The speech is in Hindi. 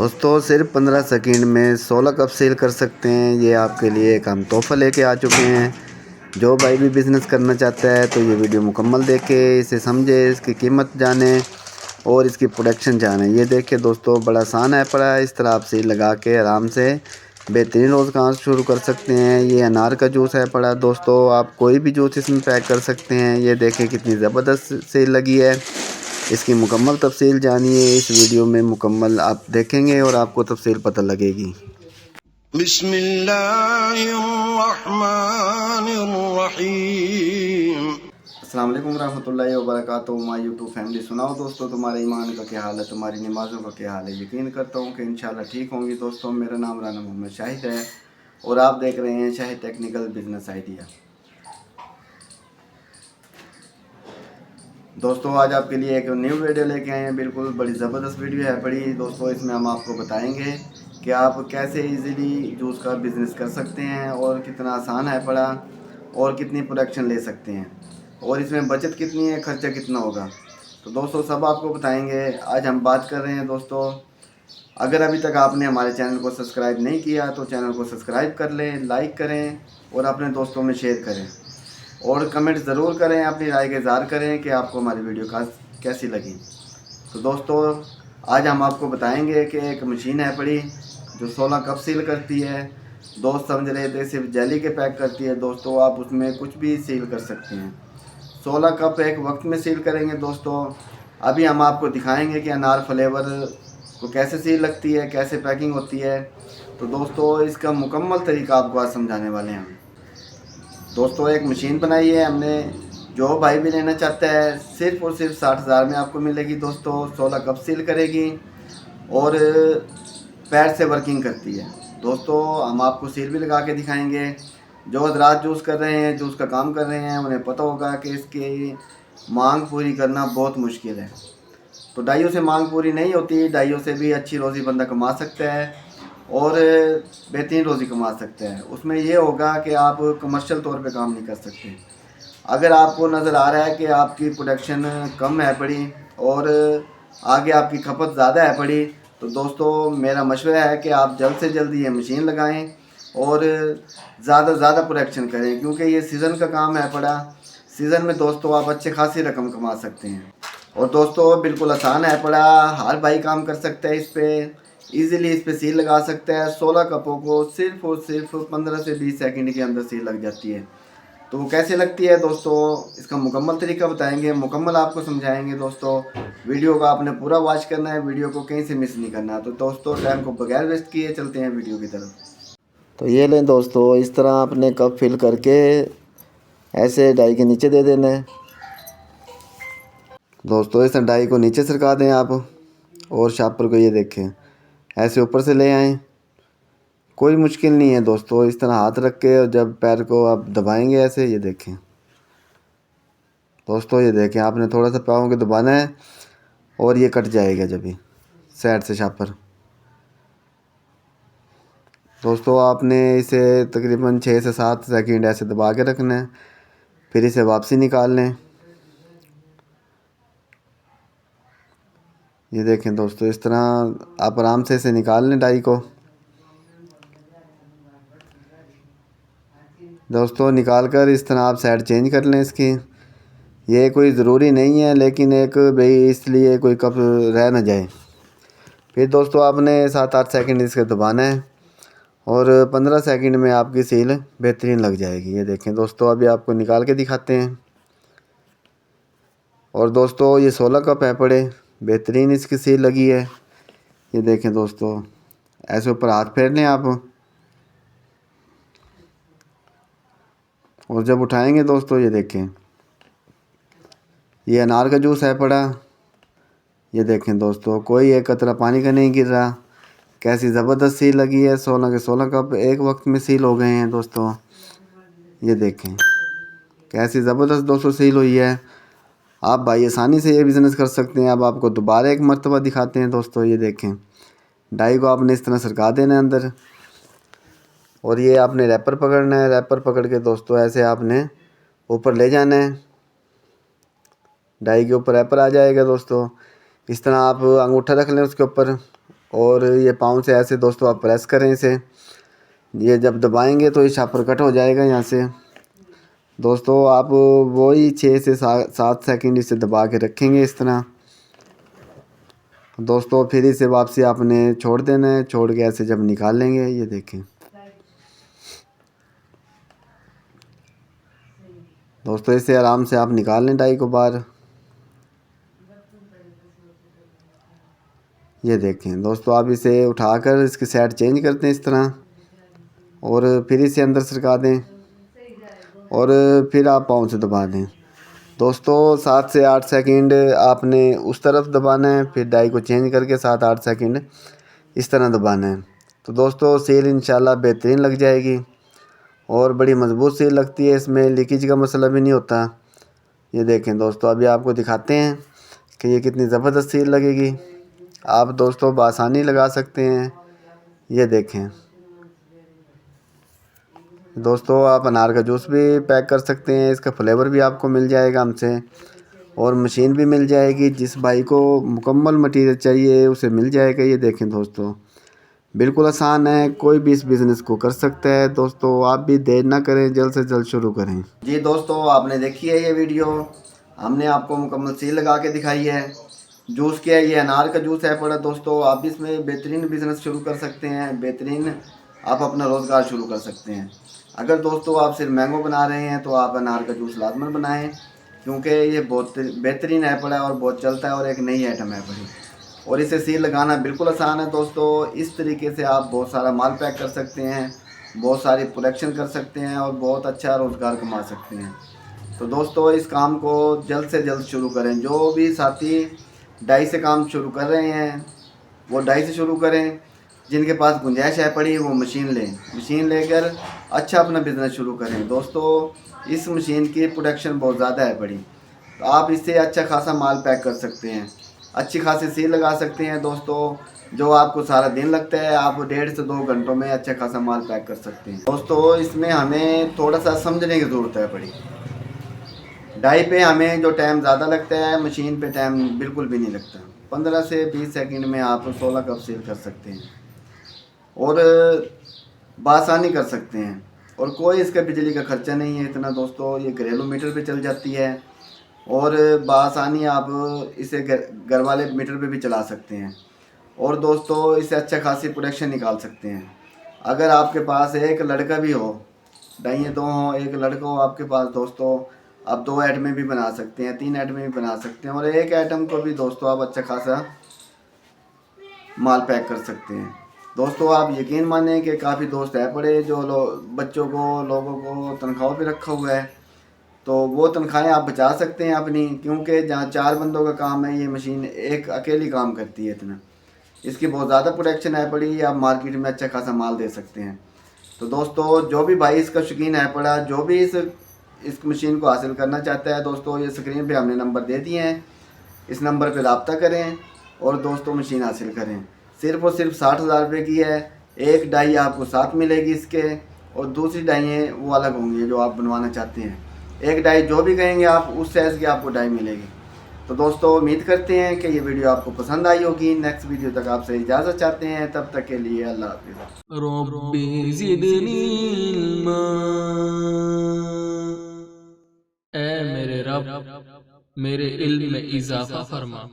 दोस्तों सिर्फ 15 सेकंड में 16 कप सेल कर सकते हैं। ये आपके लिए एक हम तोहफ़ा लेके आ चुके हैं। जो भाई भी बिज़नेस करना चाहता है तो ये वीडियो मुकम्मल देखे, इसे समझे, इसकी कीमत जाने और इसकी प्रोडक्शन जाने। ये देखिए दोस्तों, बड़ा आसान है पड़ा। इस तरह आप सेल लगा के आराम से बेहतरीन रोज़गार शुरू कर सकते हैं। ये अनार का जूस है पड़ा दोस्तों, आप कोई भी जूस इसमें पैक कर सकते हैं। ये देखें कितनी ज़बरदस्त सेल लगी है। इसकी मुकम्मल तफसील जानिए इस वीडियो में। मुकम्मल आप देखेंगे और आपको तफसील पता लगेगी। बिस्मिल्लाहिर्रहमानिर्रहीम। अस्सलाम वालेकुम रहमतुल्लाहि व बरकातुहू। माय यूट्यूब फैमिली, सुनाओ दोस्तों, तुम्हारे ईमान का क्या हाल है, तुम्हारी नमाज़ों का क्या हाल है। यकीन करता हूँ कि इंशाल्लाह ठीक होंगी। दोस्तों मेरा नाम राना मोहम्मद शाहिद है और आप देख रहे हैं शाहिद टेक्निकल बिजनेस आइडिया। दोस्तों आज आपके लिए एक न्यू वीडियो लेके आए हैं। बिल्कुल बड़ी ज़बरदस्त वीडियो है बड़ी दोस्तों। इसमें हम आपको बताएंगे कि आप कैसे इजीली जूस का बिज़नेस कर सकते हैं और कितना आसान है पड़ा और कितनी प्रोडक्शन ले सकते हैं और इसमें बचत कितनी है, खर्चा कितना होगा। तो दोस्तों सब आपको बताएंगे। आज हम बात कर रहे हैं दोस्तों, अगर अभी तक आपने हमारे चैनल को सब्सक्राइब नहीं किया तो चैनल को सब्सक्राइब कर लें, लाइक करें और अपने दोस्तों में शेयर करें और कमेंट ज़रूर करें, अपनी राय का इज़हार करें कि आपको हमारी वीडियो कैसी लगी। तो दोस्तों आज हम आपको बताएंगे कि एक मशीन है पड़ी जो 16 कप सील करती है। दोस्त समझ रहे थे सिर्फ जेली के पैक करती है। दोस्तों आप उसमें कुछ भी सील कर सकते हैं। 16 कप एक वक्त में सील करेंगे दोस्तों। अभी हम आपको दिखाएंगे कि अनार फ्लेवर को कैसे सील लगती है, कैसे पैकिंग होती है। तो दोस्तों इसका मुकम्मल तरीका आपको आज समझाने वाले हैं हम। दोस्तों एक मशीन बनाई है हमने, जो भाई भी लेना चाहता है सिर्फ और सिर्फ 60,000 में आपको मिलेगी दोस्तों। 16 कप सील करेगी और पैर से वर्किंग करती है। दोस्तों हम आपको सील भी लगा के दिखाएंगे। जो हजरात जूस कर रहे हैं, जूस का काम कर रहे हैं, उन्हें पता होगा कि इसकी मांग पूरी करना बहुत मुश्किल है। तो डाइयों से मांग पूरी नहीं होती, डाइयों से भी अच्छी रोज़ी बंदा कमा सकता है और बेहतरीन रोज़ी कमा सकता है। उसमें ये होगा कि आप कमर्शियल तौर पे काम नहीं कर सकते। अगर आपको नज़र आ रहा है कि आपकी प्रोडक्शन कम है पड़ी और आगे आपकी खपत ज़्यादा है पड़ी, तो दोस्तों मेरा मशवरा है कि आप जल्द से जल्द ये मशीन लगाएं और ज़्यादा से ज़्यादा प्रोडक्शन करें, क्योंकि ये सीज़न का काम है पड़ा। सीज़न में दोस्तों आप अच्छी खासी रकम कमा सकते हैं और दोस्तों बिल्कुल आसान है पड़ा। हर भाई काम कर सकता है इस पर, ईज़िली इस पर सील लगा सकता है। 16 कपों को सिर्फ और सिर्फ 15 से 20 सेकंड के अंदर सील लग जाती है। तो वो कैसे लगती है दोस्तों, इसका मुकम्मल तरीका बताएंगे, मुकम्मल आपको समझाएंगे। दोस्तों वीडियो को आपने पूरा वॉच करना है, वीडियो को कहीं से मिस नहीं करना। तो दोस्तों टाइम को बगैर वेस्ट किए चलते हैं वीडियो की तरफ। तो ये लें दोस्तों, इस तरह आपने कप फिल करके ऐसे डाई के नीचे दे देना है। दोस्तों इस डाई को नीचे सरका दें आप और शापर को ये देखें ऐसे ऊपर से ले आएँ। कोई मुश्किल नहीं है दोस्तों, इस तरह हाथ रख के और जब पैर को आप दबाएंगे ऐसे, ये देखें दोस्तों, ये देखें आपने थोड़ा सा पाँव के दबाना है और ये कट जाएगा जब भी साइड से शापर। दोस्तों आपने इसे तकरीबन 6 से 7 सेकंड ऐसे दबा के रखना है, फिर इसे वापसी निकाल लें। ये देखें दोस्तों, इस तरह आप आराम से इसे निकाल लें डाई को। दोस्तों निकाल कर इस तरह आप साइड चेंज कर लें इसकी। ये कोई ज़रूरी नहीं है, लेकिन एक भाई इसलिए कोई कप रह ना जाए। फिर दोस्तों आपने 7-8 सेकंड इसके दबाना है और 15 सेकंड में आपकी सील बेहतरीन लग जाएगी। ये देखें दोस्तों, अभी आपको निकाल के दिखाते हैं। और दोस्तों ये 16 कप है पड़े, बेहतरीन इसकी सील लगी है। ये देखें दोस्तों, ऐसे ऊपर हाथ फेर लें आप और जब उठाएंगे दोस्तों ये देखें, ये अनार का जूस है पड़ा। ये देखें दोस्तों, कोई एक कतरा पानी का नहीं गिर रहा। कैसी ज़बरदस्त सील लगी है। 16 के 16 कप एक वक्त में सील हो गए हैं दोस्तों। ये देखें कैसी ज़बरदस्त दोस्तों सील हुई है। आप भाई आसानी से ये बिज़नेस कर सकते हैं। अब आपको दोबारा एक मरतबा दिखाते हैं दोस्तों। ये देखें डाई को आपने इस तरह सरका देना है अंदर और ये आपने रैपर पकड़ना है। रैपर पकड़ के दोस्तों ऐसे आपने ऊपर ले जाना है, डाई के ऊपर रैपर आ जाएगा दोस्तों। इस तरह आप अंगूठा रख लें उसके ऊपर और ये पाँव से ऐसे दोस्तों आप प्रेस करें इसे। ये जब दबाएंगे तो ये शापर कट हो जाएगा यहाँ से। दोस्तों आप वही 6 से 7 सेकंड इसे दबा के रखेंगे इस तरह। दोस्तों फिर इसे वापसी आपने छोड़ देना है। छोड़ के ऐसे जब निकाल लेंगे, ये देखें दोस्तों, इसे आराम से आप निकाल लें डाई को बाहर। ये देखें दोस्तों, आप इसे उठाकर इसकी साइड चेंज करते हैं इस तरह, और फिर इसे अंदर सरका दें और फिर आप पाँव से दबा दें। दोस्तों 7 से 8 सेकंड आपने उस तरफ दबाना है, फिर डाई को चेंज करके 7-8 सेकंड इस तरह दबाना है। तो दोस्तों सील इंशाल्लाह बेहतरीन लग जाएगी और बड़ी मज़बूत सील लगती है, इसमें लीकेज का मसला भी नहीं होता। ये देखें दोस्तों, अभी आपको दिखाते हैं कि ये कितनी ज़बरदस्त सील लगेगी। आप दोस्तों बआसानी लगा सकते हैं। ये देखें दोस्तों, आप अनार का जूस भी पैक कर सकते हैं, इसका फ्लेवर भी आपको मिल जाएगा हमसे, और मशीन भी मिल जाएगी। जिस भाई को मुकम्मल मटेरियल चाहिए उसे मिल जाएगा। ये देखें दोस्तों, बिल्कुल आसान है, कोई भी इस बिज़नेस को कर सकता है। दोस्तों आप भी देर ना करें, जल्द से जल्द शुरू करें। जी दोस्तों, आपने देखी है ये वीडियो, हमने आपको मुकम्मल सील लगा के दिखाई है। जूस क्या है, ये अनार का जूस है पड़ा। दोस्तों आप इसमें बेहतरीन बिज़नेस शुरू कर सकते हैं, बेहतरीन आप अपना रोज़गार शुरू कर सकते हैं। अगर दोस्तों आप सिर्फ मैंगो बना रहे हैं तो आप अनार का जूस लाजमन बनाएं, क्योंकि ये बहुत बेहतरीन ऐपल है और बहुत चलता है और एक नई आइटम है बड़ी, और इसे सील लगाना बिल्कुल आसान है। दोस्तों इस तरीके से आप बहुत सारा माल पैक कर सकते हैं, बहुत सारी प्रोडक्शन कर सकते हैं और बहुत अच्छा रोज़गार कमा सकते हैं। तो दोस्तों इस काम को जल्द से जल्द शुरू करें। जो भी साथी डाई से काम शुरू कर रहे हैं वो डाई से शुरू करें। जिनके पास गुंजाइश है पड़ी वो मशीन लें, मशीन लेकर अच्छा अपना बिज़नेस शुरू करें। दोस्तों इस मशीन की प्रोडक्शन बहुत ज़्यादा है पड़ी, तो आप इससे अच्छा खासा माल पैक कर सकते हैं, अच्छी खासी सील लगा सकते हैं। दोस्तों जो आपको सारा दिन लगता है आप 1.5 से 2 घंटों में अच्छा खासा माल पैक कर सकते हैं। दोस्तों इसमें हमें थोड़ा सा समझने की ज़रूरत है पड़ी। डाई पे हमें जो टाइम ज़्यादा लगता है, मशीन पे टाइम बिल्कुल भी नहीं लगता। 15 से 20 सेकंड में आप 16 कप सील कर सकते हैं और बआसानी कर सकते हैं, और कोई इसका बिजली का खर्चा नहीं है इतना। दोस्तों ये घरेलू मीटर पे चल जाती है और बआसानी आप इसे घर वाले मीटर पे भी चला सकते हैं, और दोस्तों इसे अच्छा खासी प्रोडक्शन निकाल सकते हैं। अगर आपके पास एक लड़का भी हो, डाइयाँ 2 हों, एक लड़का हो आपके पास, दोस्तों आप 2 आइटमें भी बना सकते हैं, 3 आइटमें भी बना सकते हैं, और एक आइटम को भी दोस्तों आप अच्छा खासा माल पैक कर सकते हैं। दोस्तों आप यकीन मानें कि काफ़ी दोस्त है पड़े जो बच्चों को, लोगों को तनख्वाह पे रखा हुआ है, तो वो तनख्वाहें आप बचा सकते हैं अपनी, क्योंकि जहाँ 4 बंदों का काम है ये मशीन एक अकेली काम करती है इतना। इसकी बहुत ज़्यादा प्रोडक्शन है पड़ी, आप मार्केट में अच्छा खासा माल दे सकते हैं। तो दोस्तों जो भी भाई इसका शौकीन है पड़ा, जो भी इस मशीन को हासिल करना चाहता है, दोस्तों ये स्क्रीन पे हमने नंबर दे दिए हैं, इस नंबर पे रब्ता करें और दोस्तों मशीन हासिल करें। सिर्फ़ और सिर्फ 60,000 रुपये की है। एक डाई आपको साथ मिलेगी इसके, और दूसरी डाइयाँ वो अलग होंगी जो आप बनवाना चाहते हैं। एक डाई जो भी कहेंगे आप उस साइज़ की आपको डाई मिलेगी। तो दोस्तों उम्मीद करते हैं कि ये वीडियो आपको पसंद आई होगी। नेक्स्ट वीडियो तक आपसे इजाज़त चाहते हैं, तब तक के लिए अल्लाह हाफ़िज़। रब्बी ज़िदनी इल्मा, ए मेरे रब मेरे इल्म में इजाफा फरमा।